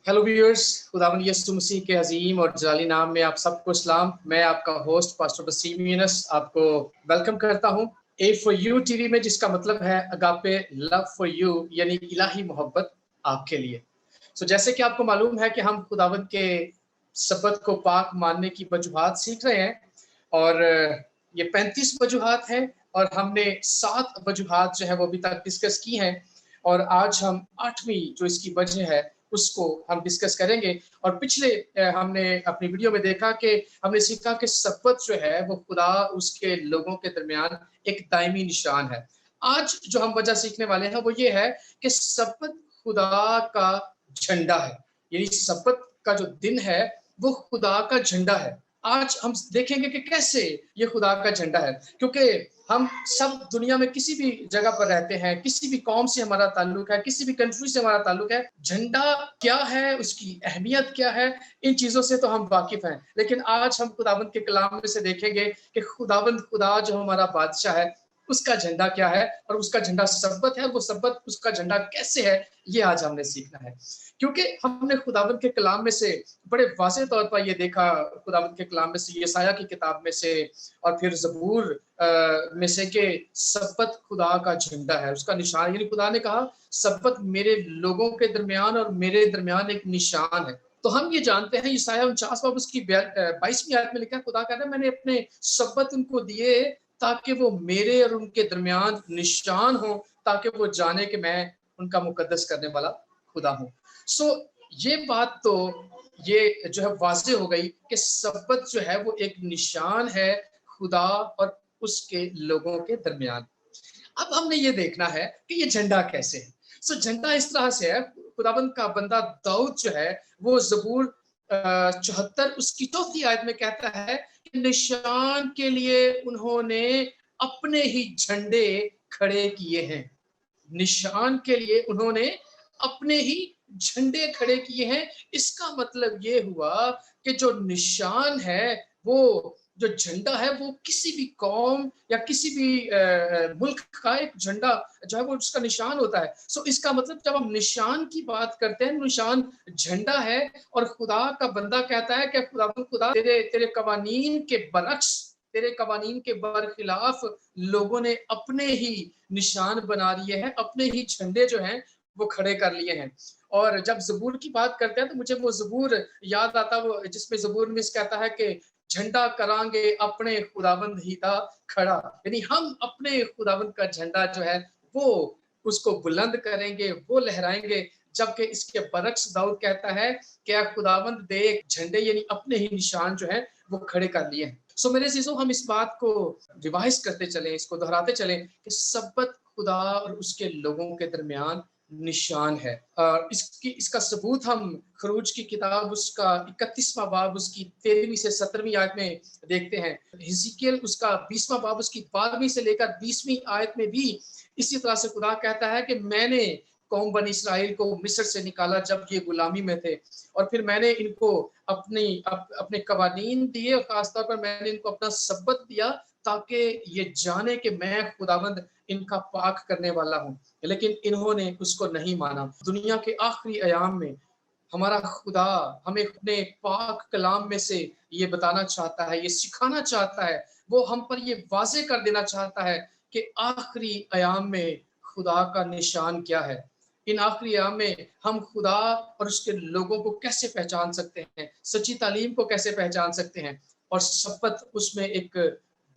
Hello viewers, खुदावंद यीशु मसीह के अजीम और जलाली नाम में आप सबको सलाम। मैं आपका होस्ट पास्टर वसीम यूनुस आपको वेलकम करता हूं ए फॉर यू टीवी में, जिसका मतलब है अगापे लव फॉर यू, यानी इलाही मोहब्बत आपके लिए। जैसे कि आपको मालूम है कि हम खुदावंद के सब्बत को पाक मानने की वजूहात सीख रहे हैं और ये 35 वजूहात हैं और हमने 7 वजूहात जो है वो अभी तक डिस्कस की हैं और आज हम 8वीं जो इसकी वजह है उसको हम डिस्कस करेंगे। और पिछले हमने अपनी वीडियो में देखा कि हमने सीखा कि सब्बत जो है वो खुदा उसके लोगों के दरमियान एक दायमी निशान है। आज जो हम वजह सीखने वाले हैं वो ये है कि सब्बत खुदा का झंडा है, यानी सब्बत का जो दिन है वो खुदा का झंडा है। आज हम देखेंगे कि कैसे ये खुदा का झंडा है, क्योंकि हम सब दुनिया में किसी भी जगह पर रहते हैं, किसी भी कौम से हमारा ताल्लुक है, किसी भी कंट्री से हमारा ताल्लुक है। झंडा क्या है, उसकी अहमियत क्या है, इन चीजों से तो हम वाकिफ हैं। लेकिन आज हम खुदावंद के कलाम में से देखेंगे कि खुदावंद खुदा जो हमारा बादशाह है उसका झंडा क्या है और उसका झंडा सब्बत है। वो सब्बत उसका झंडा कैसे है, ये आज हमने सीखना है। क्योंकि हमने खुदावंद के कलाम में से बड़े वाज़ेह तौर पर ये देखा, खुदावंद के कलाम में से, यशायाह की किताब में से और फिर ज़बूर में से कि सब्बत खुदा का झंडा है, उसका निशान। यानी खुदा ने कहा सब्बत मेरे लोगों के दरमियान और मेरे दरमियान एक निशान है। तो हम ये जानते हैं, यशायाह 49 बाब उसकी 22वीं आयत में लिखा है, खुदा कहता है मैंने अपने सब्बत उनको दिए ताकि वो मेरे और उनके दरमियान निशान हो, ताकि वो जाने कि मैं उनका मुकद्दस करने वाला खुदा हूँ। ये बात तो ये जो है वाज़ेह हो गई कि सब्बत जो है वो एक निशान है खुदा और उसके लोगों के दरमियान। अब हमने ये देखना है कि ये झंडा कैसे है। झंडा इस तरह से है, खुदाबंद का बंदा दाऊद जो है वो ज़बूर 74 उसकी 4थी आयत में कहता है कि निशान के लिए उन्होंने अपने ही झंडे खड़े किए हैं। निशान के लिए उन्होंने अपने ही झंडे खड़े किए हैं। इसका मतलब ये हुआ कि जो निशान है, वो जो झंडा है, वो किसी भी कौम या किसी भी मुल्क का एक झंडा जो है वो उसका निशान होता है। इसका मतलब जब हम निशान की बात करते हैं, निशान झंडा है। और खुदा का बंदा कहता है कि खुदा तेरे तेरे कवानीन के बरक्स, तेरे कवानीन के बरखिलाफ लोगों ने अपने ही निशान बना लिए हैं, अपने ही झंडे जो हैं वो खड़े कर लिए हैं। और जब ज़बूर की बात करते हैं तो मुझे वो ज़बूर याद आता, वो जिसमें ज़बूर में कहता है कि झंडा करांगे अपने खुदाबंद ही था खड़ा। यानी हम अपने खुदाबंद का झंडा जो है वो उसको बुलंद करेंगे, वो लहराएंगे। जबकि इसके बरक्स दाऊद कहता है कि खुदाबंद देख झंडे, यानी अपने ही निशान जो है वो खड़े कर लिए हैं। मेरे चीजों हम इस बात को रिवाइज करते चलें, इसको दोहराते चलें कि सब्बत खुदा और उसके लोगों के दरमियान निशान है। इसका सबूत हम खरूज की किताब उसका 31वां बाब उसकी 13वीं से 17वीं आयत में देखते हैं। हिजकिय्याह उसका 20वां बाब उसकी 12वीं से लेकर 20वीं आयत में भी इसी तरह से खुदा कहता है कि मैंने कौम बनी इसराइल को मिस्र से निकाला जब ये गुलामी में थे, और फिर मैंने इनको अपने कवानीन दिए और खासतौर पर मैंने इनको अपना सब्बत दिया ताकि ये जाने कि मैं खुदावंद इनका पाक करने वाला हूँ। लेकिन इन्होंने उसको नहीं माना। दुनिया के आखिरी अयाम में हमारा खुदा हमें अपने पाक कलाम में से ये बताना चाहता है, ये सिखाना चाहता है, वो हम पर ये वाज़े कर देना चाहता है कि आखिरी अयाम में खुदा का निशान क्या है। इन आखिरी अयाम में हम खुदा और उसके लोगों को कैसे पहचान सकते हैं, सच्ची तालीम को कैसे पहचान सकते हैं। और सब्बत उसमें एक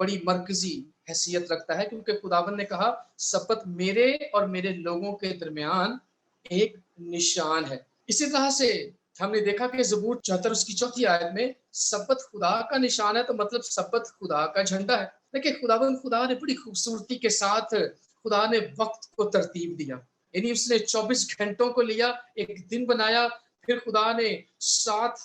बड़ी मरकजी हैसियत रखता है, क्योंकि खुदावन ने कहा सब्बत मेरे और मेरे लोगों के दरमियान एक निशान है। इसी तरह से हमने देखा कि ज़बूर 74 उसकी 4थी आयत में सब्बत खुदा का निशान है, तो मतलब सब्बत खुदा का झंडा है। देखिए खुदावन खुदा ने बड़ी खूबसूरती के साथ खुदा ने वक्त को तरतीब दिया। यानी उसने 24 घंटों को लिया, एक दिन बनाया, फिर खुदा ने 7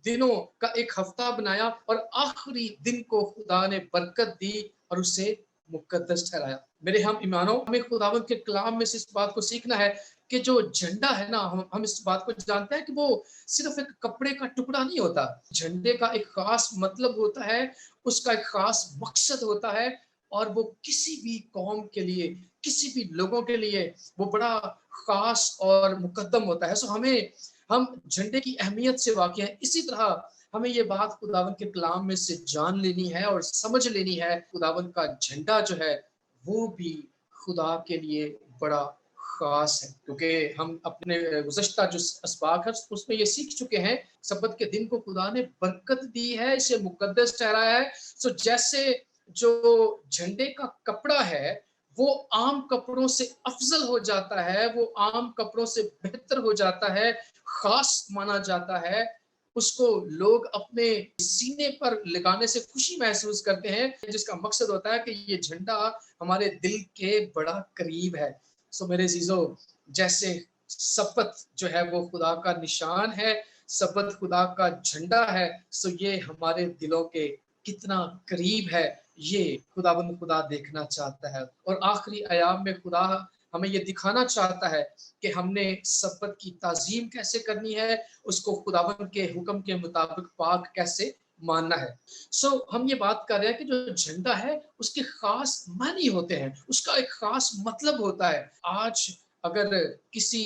दिनों का एक हफ्ता बनाया और आखिरी दिन को खुदा ने बरकत दी और उसे मुकद्दस ठहराया। मेरे हम ईमानों, हमें खुदावंद के कलाम में से इस बात को सीखना है कि जो झंडा है ना, हम इस बात को जानते हैं कि वो सिर्फ एक कपड़े का टुकड़ा नहीं होता। झंडे का एक खास मतलब होता है, उसका एक खास मकसद होता है, और वो किसी भी कौम के लिए, किसी भी लोगों के लिए वो बड़ा खास और मुकद्दम होता है। हमें हम झंडे की अहमियत से वाकिफ हैं। इसी तरह हमें ये बात खुदावन के कलाम में से जान लेनी है और समझ लेनी है, खुदावन का झंडा जो है वो भी खुदा के लिए बड़ा खास है, क्योंकि हम अपने गुज़श्ता जो असबाक है उसमें ये सीख चुके हैं, सब्बत के दिन को खुदा ने बरकत दी है, इसे मुकद्दस ठहराया है। सो जैसे जो झंडे का कपड़ा है वो आम कपड़ों से अफजल हो जाता है, वो आम कपड़ों से बेहतर हो जाता है, खास माना जाता है, उसको लोग अपने सीने पर लगाने से खुशी महसूस करते हैं, जिसका मकसद होता है कि ये झंडा हमारे दिल के बड़ा करीब है। सो मेरे जीजो, जैसे सब्बत जो है वो खुदा का निशान है, सब्बत खुदा का झंडा है, सो ये हमारे दिलों के कितना करीब है, ये खुदाबंद खुदा देखना चाहता है। और आखिरी अयाम में खुदा हमें ये दिखाना चाहता है कि हमने सब्बत की ताजीम कैसे करनी है, उसको खुदाबंद के हुक्म के मुताबिक पाक कैसे मानना है। हम ये बात कर रहे हैं कि जो झंडा है उसके खास मानी होते हैं, उसका एक खास मतलब होता है। आज अगर किसी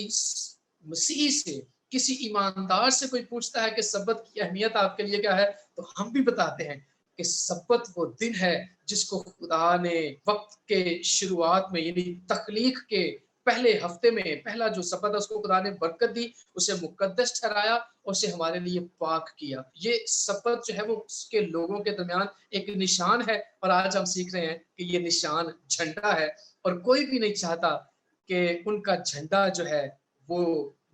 मसीही से, किसी ईमानदार से कोई पूछता है कि सब्बत की अहमियत आपके लिए क्या है, तो हम भी बताते हैं कि सब्बत वो दिन है जिसको खुदा ने वक्त के शुरुआत में, यानी तख्लीक के पहले हफ्ते में पहला जो सब्बत है उसको खुदा ने बरकत दी, उसे मुकद्दस ठहराया और उसे हमारे लिए पाक किया। ये सब्बत जो है वो उसके लोगों के दरमियान एक निशान है, और आज हम सीख रहे हैं कि ये निशान झंडा है, और कोई भी नहीं चाहता कि उनका झंडा जो है वो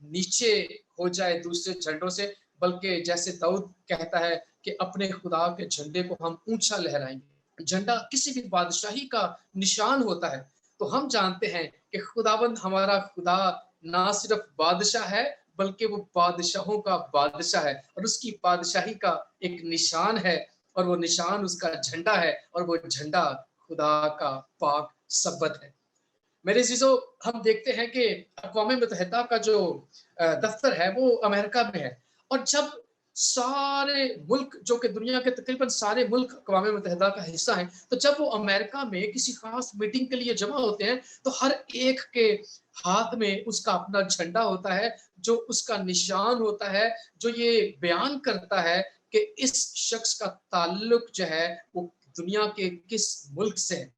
नीचे हो जाए दूसरे झंडों से, बल्कि जैसे दाऊद कहता है कि अपने खुदा के झंडे को हम ऊंचा लहराएंगे। झंडा किसी भी बादशाही का निशान होता है, तो हम जानते हैं कि खुदाबंद हमारा खुदा ना सिर्फ बादशाह है, बल्कि वो बादशाहों का बादशाह है, और उसकी बादशाही का एक निशान है, और वो निशान उसका झंडा है, और वो झंडा खुदा का पाक सब्बत है। मेरे जीजो, हम देखते हैं कि अक़वाम मुत्तहिदा का जो दफ्तर है वो अमेरिका में है, और जब सारे मुल्क, जो कि दुनिया के तकरीबन सारे मुल्क अक़वाम मुत्तहिदा का हिस्सा हैं, तो जब वो अमेरिका में किसी खास मीटिंग के लिए जमा होते हैं, तो हर एक के हाथ में उसका अपना झंडा होता है, जो उसका निशान होता है, जो ये बयान करता है कि इस शख्स का ताल्लुक जो है वो दुनिया के किस मुल्क से है।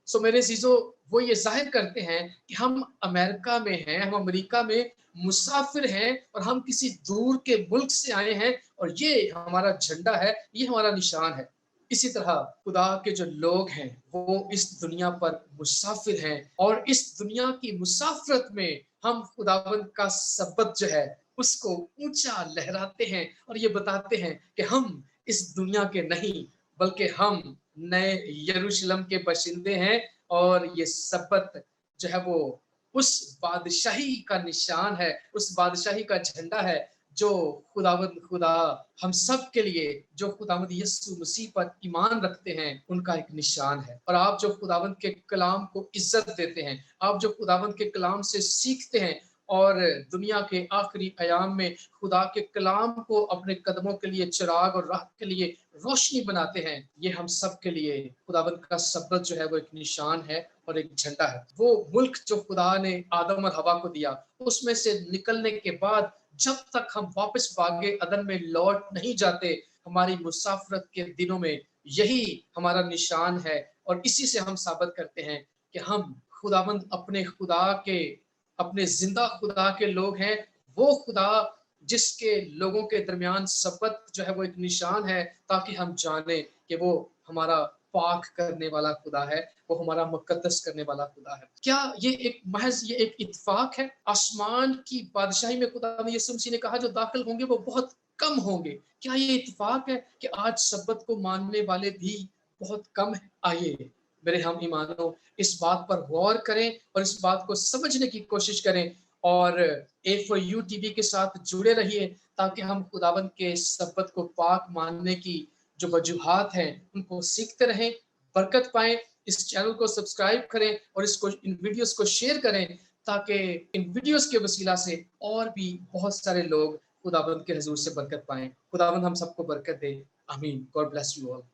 मेरे चीजों, वो ये जाहिर करते हैं कि हम अमेरिका में हैं, हम अमेरिका में मुसाफिर हैं, और हम किसी दूर के मुल्क से आए हैं, और ये हमारा झंडा है, ये हमारा निशान है। इसी तरह खुदा के जो लोग हैं वो इस दुनिया पर मुसाफिर हैं, और इस दुनिया की मुसाफरत में हम खुदावंद का सब्बत जो है उसको ऊंचा लहराते हैं, और ये बताते हैं कि हम इस दुनिया के नहीं, बल्कि हम नए यरूशलेम के बशिंदे हैं, और ये सब्बत जो है वो उस बादशाही का निशान है, उस बादशाही का झंडा है, जो खुदावंद खुदा हम सब के लिए, जो खुदावंद यीशु मसीह पर ईमान रखते हैं, उनका एक निशान है। और आप जो खुदावंद के कलाम को इज्जत देते हैं, आप जो खुदावंद के कलाम से सीखते हैं, और दुनिया के आखिरी अयाम में खुदा के कलाम को अपने कदमों के लिए चिराग और राह के लिए रोशनी बनाते हैं, ये हम सब के लिए खुदावंद का सब्बत जो है वो एक निशान है और एक झंडा है। वो मुल्क जो खुदा ने आदम और हवा को दिया, उसमें से निकलने के बाद जब तक हम वापस बागे अदन में लौट नहीं जाते, हमारी मुसाफरत के दिनों में यही हमारा निशान है, और इसी से हम साबित करते हैं कि हम खुदावंद अपने खुदा के, अपने जिंदा खुदा के लोग हैं। वो खुदा जिसके लोगों के दरमियान सब्बत जो है वो एक निशान है, ताकि हम जाने कि वो हमारा पाक करने वाला खुदा है, वो हमारा मुकद्दस करने वाला खुदा है। क्या ये एक महज ये एक इत्तेफाक है? आसमान की बादशाही में खुदा यीशु मसीह ने कहा जो दाखिल होंगे वो बहुत कम होंगे। क्या ये इत्तेफाक है कि आज सब्बत को मानने वाले भी बहुत कम है? आइए मेरे हम ईमानों, इस बात पर गौर करें और इस बात को समझने की कोशिश करें, और A4U टीवी के साथ जुड़े रहिए, ताकि हम खुदावंद के सब्बत को पाक मानने की जो वजूहात हैं उनको सीखते रहें, बरकत पाएं। इस चैनल को सब्सक्राइब करें और इसको, इन वीडियोस को शेयर करें, ताकि इन वीडियोस के वसीला से और भी बहुत सारे लोग खुदावंद के हजूर से बरकत पाएं। खुदावंद हम सबको बरकत दे। आमीन। God bless you all.